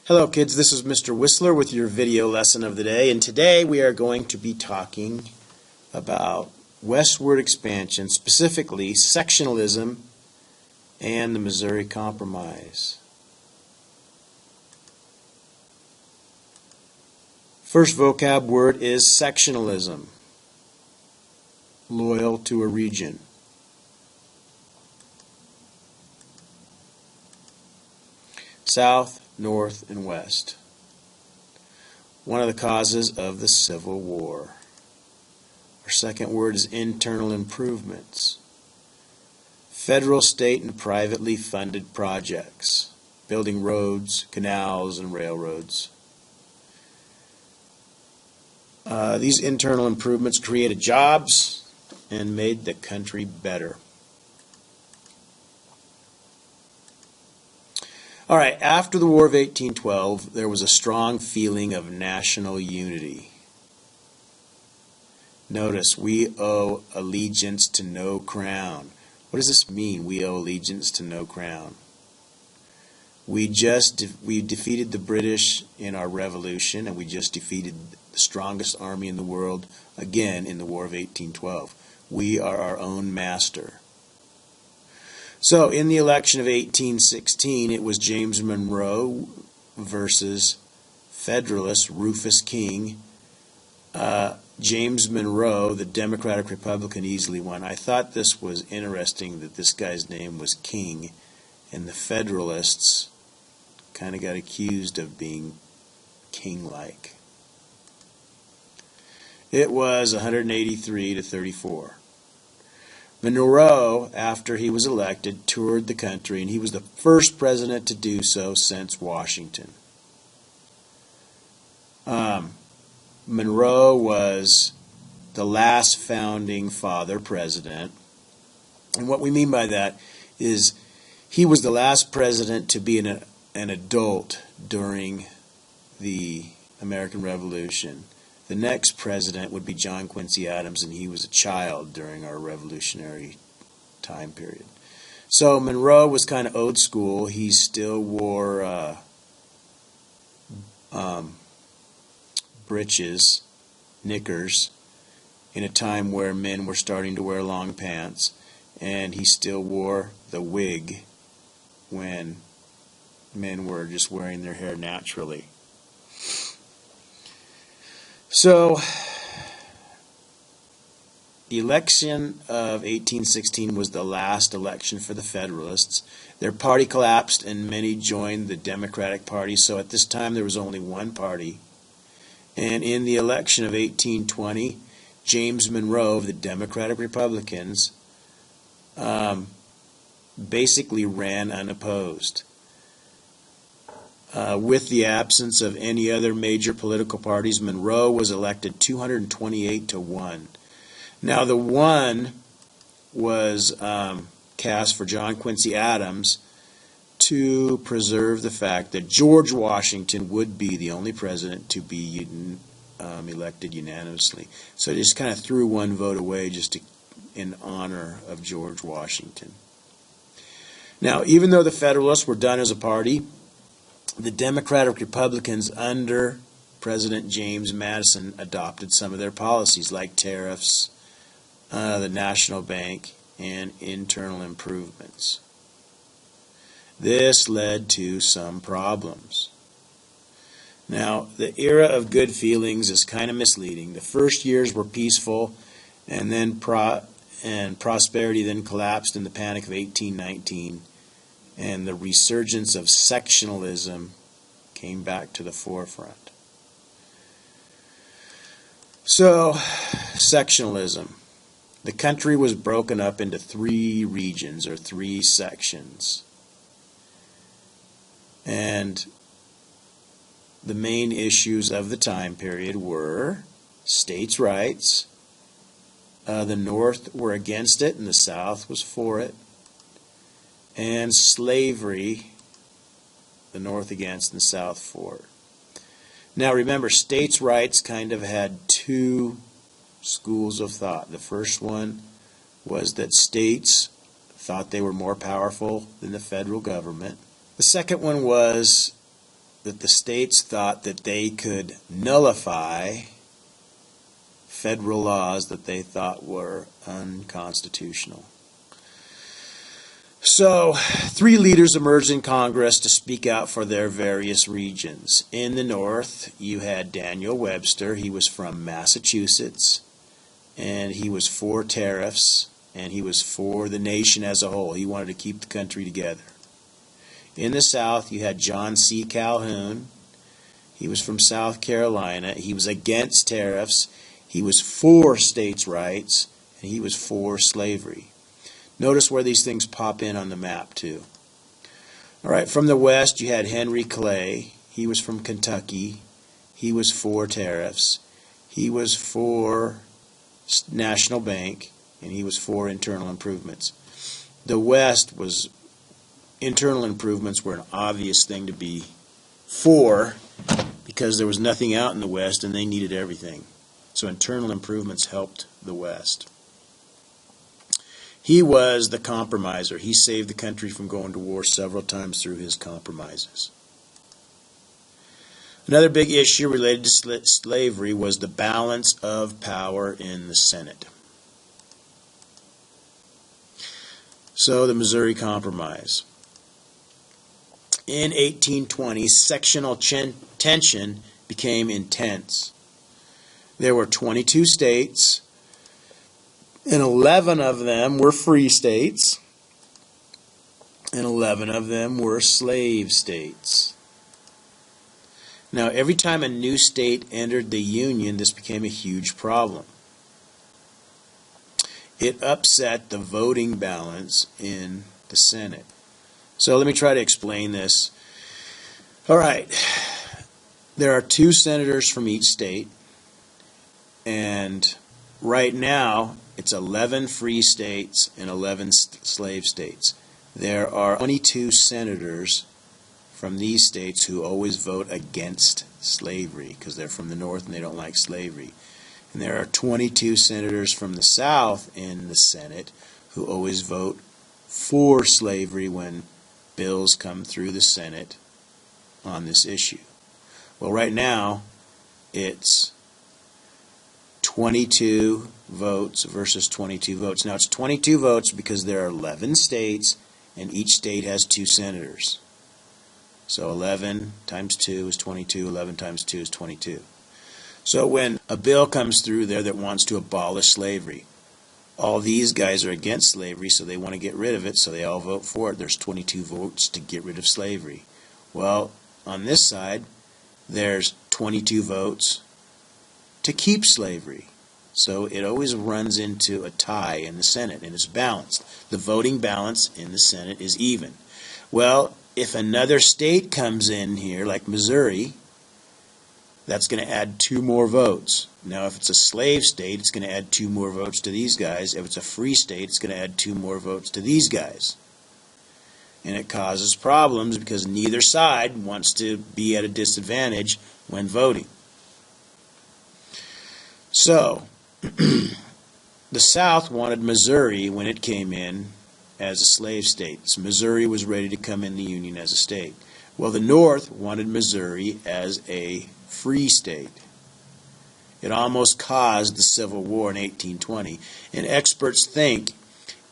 Hello kids, this is Mr. Whistler with your video lesson of the day, and today we are going to be talking about westward expansion, specifically sectionalism and the Missouri Compromise. First vocab word is sectionalism, loyal to a region. South, North, and West. One of the causes of the Civil War. Our second word is internal improvements. Federal, state, and privately funded projects. Building roads, canals, and railroads. These internal improvements created jobs and made the country better. All right, after the War of 1812, there was a strong feeling of national unity. Notice, we owe allegiance to no crown. What does this mean, we owe allegiance to no crown? We defeated the British in our revolution, and we just defeated the strongest army in the world again in the War of 1812. We are our own master. So, in the election of 1816, it was James Monroe versus Federalist Rufus King. James Monroe, the Democratic Republican, easily won. I thought this was interesting that this guy's name was King, and the Federalists kind of got accused of being king-like. It was 183 to 34. Monroe, after he was elected, toured the country, and he was the first president to do so since Washington. Monroe was the last founding father president, and what we mean by that is he was the last president to be an adult during the American Revolution. The next president would be John Quincy Adams, and he was a child during our revolutionary time period. So Monroe was kind of old school. He still wore breeches, knickers, in a time where men were starting to wear long pants, and he still wore the wig when men were just wearing their hair naturally. So, the election of 1816 was the last election for the Federalists. Their party collapsed and many joined the Democratic Party, so at this time there was only one party. And in the election of 1820, James Monroe of the Democratic Republicans basically ran unopposed. With the absence of any other major political parties, Monroe was elected 228 to 1. Now, the 1 was cast for John Quincy Adams to preserve the fact that George Washington would be the only president to be elected unanimously. So they just kind of threw one vote away just in honor of George Washington. Now, even though the Federalists were done as a party, the Democratic Republicans under President James Madison adopted some of their policies like tariffs, the National Bank, and internal improvements. This led to some problems. Now, the era of good feelings is kind of misleading. The first years were peaceful, and then prosperity then collapsed in the Panic of 1819. And the resurgence of sectionalism came back to the forefront. So, sectionalism. The country was broken up into 3 regions, or 3 sections. And the main issues of the time period were states' rights. The North were against it, and the South was for it. And slavery, the North against and the South for. Now remember, states' rights kind of had 2 schools of thought. The first one was that states thought they were more powerful than the federal government. The second one was that the states thought that they could nullify federal laws that they thought were unconstitutional. So, 3 leaders emerged in Congress to speak out for their various regions. In the North, you had Daniel Webster. He was from Massachusetts, and he was for tariffs, and he was for the nation as a whole. He wanted to keep the country together. In the South, you had John C. Calhoun. He was from South Carolina. He was against tariffs. He was for states' rights, and he was for slavery. Notice where these things pop in on the map, too. All right, from the West, you had Henry Clay. He was from Kentucky. He was for tariffs. He was for National Bank, and he was for internal improvements. The West was, internal improvements were an obvious thing to be for because there was nothing out in the West and they needed everything. So internal improvements helped the West. He was the compromiser. He saved the country from going to war several times through his compromises. Another big issue related to slavery was the balance of power in the Senate. So the Missouri Compromise. In 1820, sectional tension became intense. There were 22 states, and 11 of them were free states, and 11 of them were slave states. Now, every time a new state entered the Union, this became a huge problem. It upset the voting balance in the Senate. So let me try to explain this. All right. There are 2 senators from each state, and right now it's 11 free states and 11 slave states. There are 22 senators from these states who always vote against slavery because they're from the North and they don't like slavery. And there are 22 senators from the South in the Senate who always vote for slavery when bills come through the Senate on this issue. Well, right now, it's 22 votes versus 22 votes. Now, it's 22 votes because there are 11 states, and each state has 2 senators. So 11 times 2 is 22, 11 times 2 is 22. So when a bill comes through there that wants to abolish slavery, all these guys are against slavery, so they want to get rid of it, so they all vote for it. There's 22 votes to get rid of slavery. Well, on this side, there's 22 votes to keep slavery. So it always runs into a tie in the Senate, and it's balanced. The voting balance in the Senate is even. Well, if another state comes in here, like Missouri, that's going to add 2 more votes. Now, if it's a slave state, it's going to add 2 more votes to these guys. If it's a free state, it's going to add 2 more votes to these guys. And it causes problems because neither side wants to be at a disadvantage when voting. So, the South wanted Missouri when it came in as a slave state. So Missouri was ready to come in the Union as a state. Well, the North wanted Missouri as a free state. It almost caused the Civil War in 1820. And experts think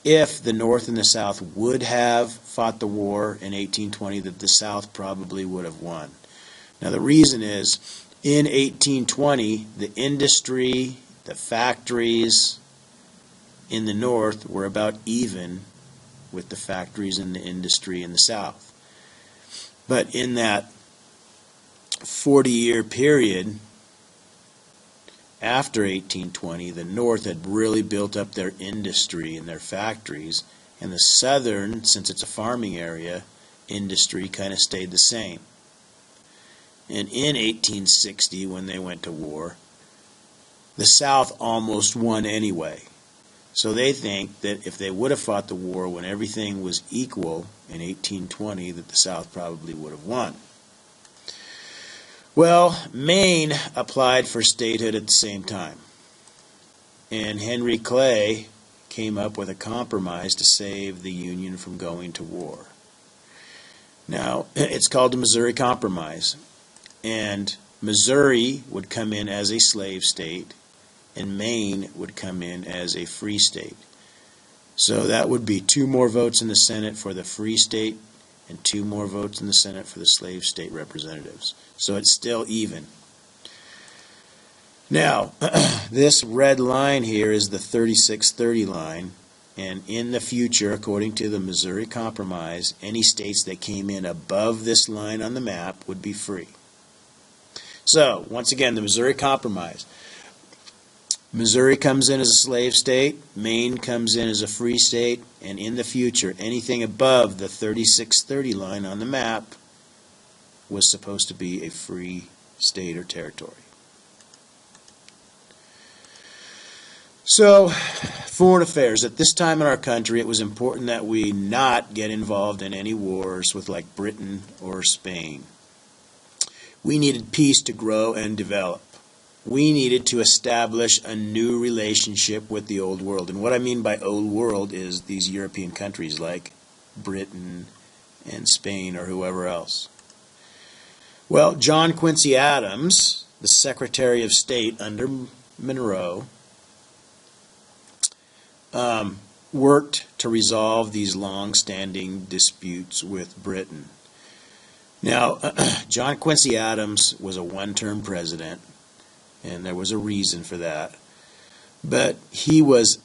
if the North and the South would have fought the war in 1820, that the South probably would have won. Now, the reason is, in 1820, the industry, the factories in the North were about even with the factories and the industry in the South. But in that 40-year period after 1820, the North had really built up their industry and their factories, and the Southern, since it's a farming area, industry kind of stayed the same. And in 1860, when they went to war, the South almost won anyway. So they think that if they would have fought the war when everything was equal in 1820, that the South probably would have won. Well, Maine applied for statehood at the same time. And Henry Clay came up with a compromise to save the Union from going to war. Now, it's called the Missouri Compromise. and Missouri would come in as a slave state, and Maine would come in as a free state. So that would be 2 more votes in the Senate for the free state and 2 more votes in the Senate for the slave state representatives. So it's still even. Now, this red line here is the 36-30 line, and in the future, according to the Missouri Compromise, any states that came in above this line on the map would be free. So, once again, the Missouri Compromise. Missouri comes in as a slave state, Maine comes in as a free state, and in the future, anything above the 36-30 line on the map was supposed to be a free state or territory. So, foreign affairs. At this time in our country, it was important that we not get involved in any wars with like Britain or Spain. We needed peace to grow and develop. We needed to establish a new relationship with the old world. And what I mean by old world is these European countries like Britain and Spain or whoever else. Well, John Quincy Adams, the Secretary of State under Monroe, worked to resolve these long-standing disputes with Britain. Now, John Quincy Adams was a one-term president, and there was a reason for that. But he was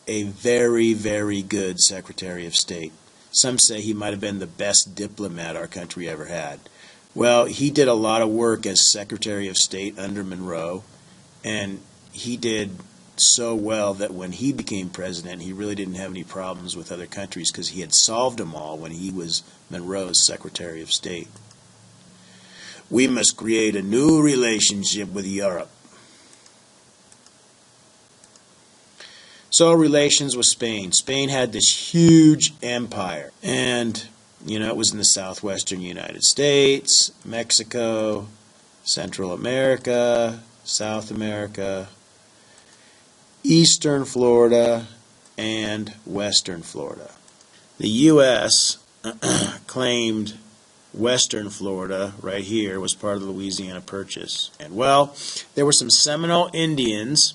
a very, very good Secretary of State. Some say he might have been the best diplomat our country ever had. Well, he did a lot of work as Secretary of State under Monroe, and he did so well that when he became president, he really didn't have any problems with other countries because he had solved them all when he was Monroe's Secretary of State. We must create a new relationship with Europe. So relations with Spain. Spain had this huge empire, and it was in the southwestern United States, Mexico, Central America, South America, Eastern Florida, and Western Florida. The U.S. claimed Western Florida, right here, was part of the Louisiana Purchase. And, well, there were some Seminole Indians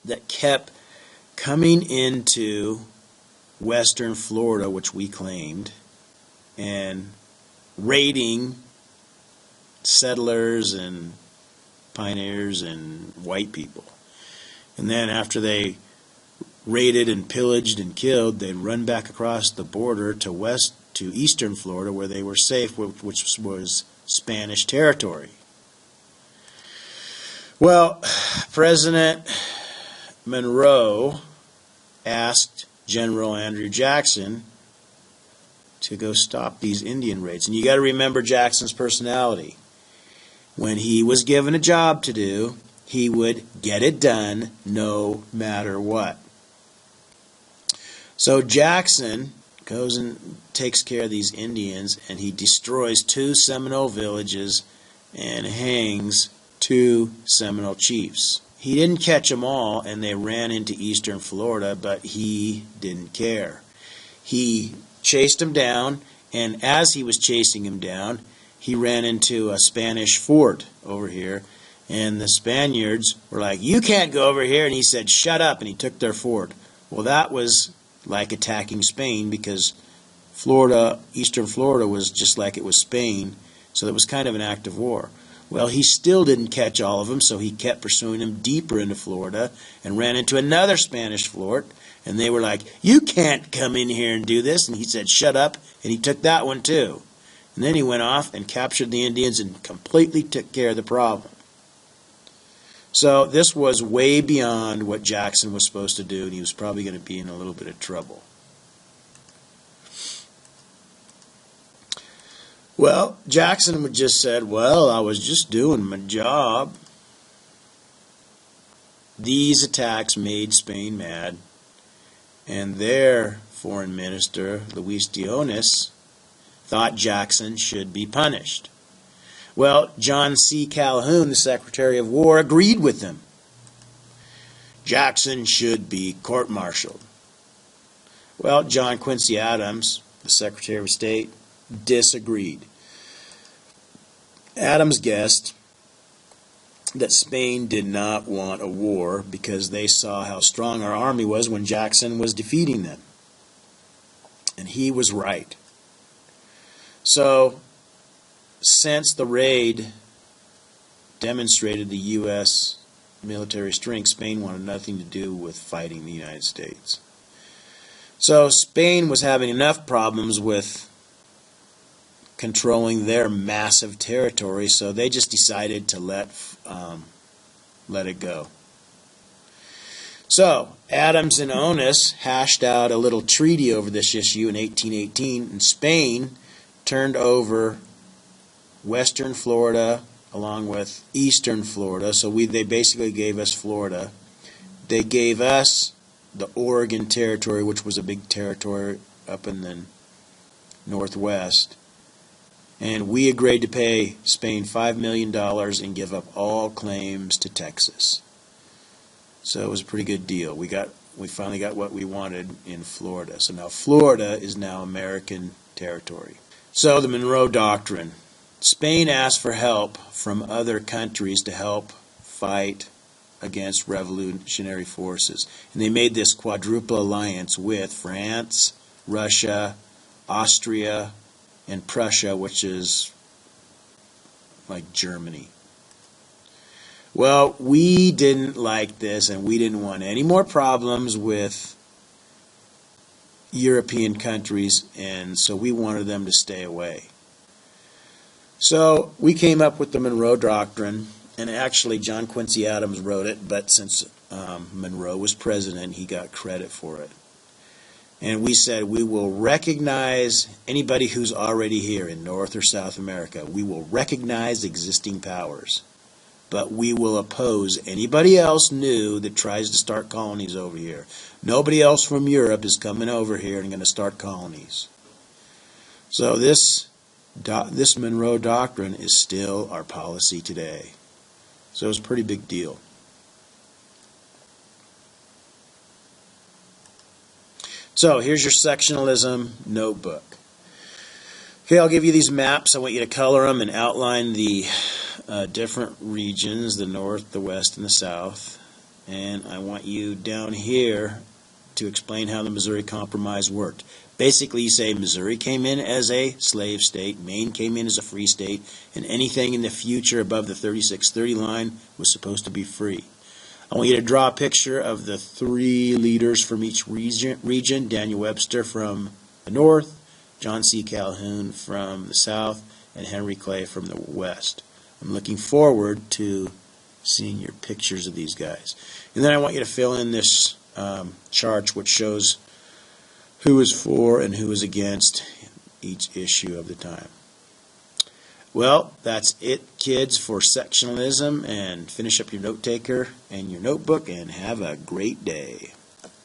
that kept coming into Western Florida, which we claimed, and raiding settlers and pioneers and white people. And then after they raided and pillaged and killed, they'd run back across the border to eastern Florida where they were safe, which was Spanish territory. Well, President Monroe asked General Andrew Jackson to go stop these Indian raids. And you got to remember Jackson's personality. When he was given a job to do, he would get it done no matter what. So Jackson goes and takes care of these Indians, and he destroys 2 Seminole villages and hangs 2 Seminole chiefs. He didn't catch them all, and they ran into eastern Florida, but he didn't care. He chased them down, and as he was chasing them down, he ran into a Spanish fort over here, and the Spaniards were like, "You can't go over here," and he said, "Shut up," and he took their fort. Well, that was like attacking Spain because eastern Florida was just like it was Spain, so it was kind of an act of war. Well, he still didn't catch all of them, so he kept pursuing them deeper into Florida and ran into another Spanish fort, and they were like, "You can't come in here and do this," and he said, "Shut up," and he took that one too. And then he went off and captured the Indians and completely took care of the problem. So this was way beyond what Jackson was supposed to do, and he was probably going to be in a little bit of trouble. Well, Jackson would just said, "Well, I was just doing my job." These attacks made Spain mad, and their foreign minister, Luis Dionis, thought Jackson should be punished. Well, John C. Calhoun, the Secretary of War, agreed with him. Jackson should be court-martialed. Well, John Quincy Adams, the Secretary of State, disagreed. Adams guessed that Spain did not want a war because they saw how strong our army was when Jackson was defeating them. And he was right. So, since the raid demonstrated the U.S. military strength, Spain wanted nothing to do with fighting the United States. So Spain was having enough problems with controlling their massive territory, so they just decided to let it go. So Adams and Onis hashed out a little treaty over this issue in 1818, and Spain turned over western Florida along with eastern Florida. So they basically gave us Florida. They gave us the Oregon Territory, which was a big territory up in the northwest. And we agreed to pay Spain $5 million and give up all claims to Texas. So it was a pretty good deal. We finally got what we wanted in Florida. So now Florida is now American territory. So the Monroe Doctrine. Spain asked for help from other countries to help fight against revolutionary forces. And they made this quadruple alliance with France, Russia, Austria, and Prussia, which is like Germany. Well, we didn't like this, and we didn't want any more problems with European countries, and so we wanted them to stay away. So we came up with the Monroe Doctrine, and actually John Quincy Adams wrote it, but since Monroe was president, he got credit for it. And we said we will recognize anybody who's already here in North or South America. We will recognize existing powers, but we will oppose anybody else new that tries to start colonies over here. Nobody else from Europe is coming over here and going to start colonies. So this Monroe Doctrine is still our policy today. So it's a pretty big deal. So here's your sectionalism notebook. Okay, I'll give you these maps. I want you to color them and outline the different regions, the north, the west, and the south. And I want you down here to explain how the Missouri Compromise worked. Basically, you say Missouri came in as a slave state, Maine came in as a free state, and anything in the future above the 3630 line was supposed to be free. I want you to draw a picture of the three leaders from each region, Daniel Webster from the north, John C. Calhoun from the south, and Henry Clay from the west. I'm looking forward to seeing your pictures of these guys. And then I want you to fill in this chart which shows who is for and who is against each issue of the time. Well, that's it, kids, for sectionalism, and finish up your note taker and your notebook, and have a great day.